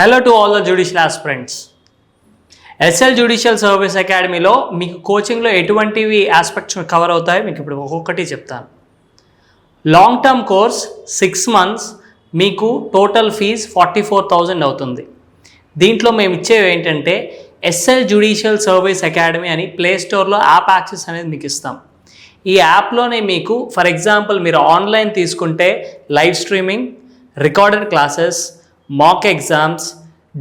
Hello to all the judicial aspirants. SL Judicial Service Academyలో మీకు కోచింగ్లో ఎటువంటివి aspects cover అవుతాయి మీకు ఇప్పుడు ఒక్కొక్కటి చెప్తాను. లాంగ్ టర్మ్ కోర్స్ 6 months మీకు టోటల్ ఫీజ్ 44,000 అవుతుంది. దీంట్లో మేము ఇచ్చేవి ఏంటంటే SL Judicial Service Academy అని ప్లే స్టోర్లో యాప్ యాక్సెస్ అనేది మీకు ఇస్తాం. ఈ యాప్లోనే మీకు ఫర్ ఎగ్జాంపుల్ మీరు ఆన్లైన్ తీసుకుంటే live streaming, recorded classes, mock exams,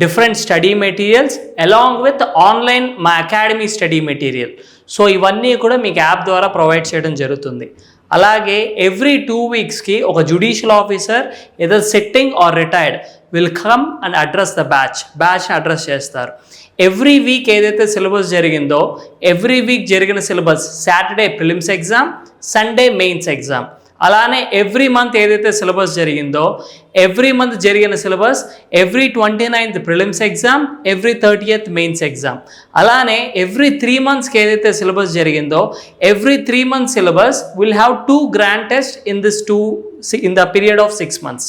different study materials along with online మా అకాడమీ స్టడీ మెటీరియల్. సో ఇవన్నీ కూడా మీకు యాప్ ద్వారా ప్రొవైడ్ చేయడం జరుగుతుంది. అలాగే ఎవ్రీ 2 weeksకి ఒక judicial officer either sitting or retired will come and address the బ్యాచ్ని అడ్రస్ చేస్తారు. ఎవ్రీ వీక్ ఏదైతే సిలబస్ జరిగిందో ఎవ్రీ వీక్ జరిగిన syllabus Saturday prelims exam, Sunday mains exam, అలానే ఎవ్రీ మంత్ ఏదైతే సిలబస్ జరిగిందో ఎవ్రీ మంత్ జరిగిన syllabus every 29th prelims exam, every 30th mains exam, అలానే ఎవ్రీ 3 monthsకి ఏదైతే సిలబస్ జరిగిందో every 3 months syllabus will have 2 grand tests in the period of 6 months.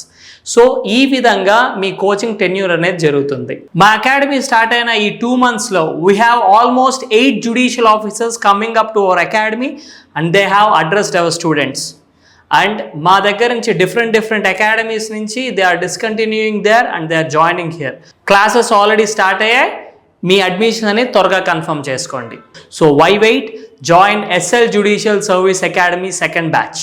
So ఈ విధంగా మీ కోచింగ్ టెన్యూర్ అనేది జరుగుతుంది. మా అకాడమీ స్టార్ట్ అయిన ఈ 2 monthsలో we have almost 8 judicial officers coming up to our academy and they have addressed our students. And మా దగ్గర నుంచి డిఫరెంట్ అకాడమీస్ నుంచి they are discontinuing there and they are joining here. Classes already start అయ్యాయి, మీ admission అనేది త్వరగా confirm చేసుకోండి. So why wait, join SL Judicial Service Academy 2nd batch.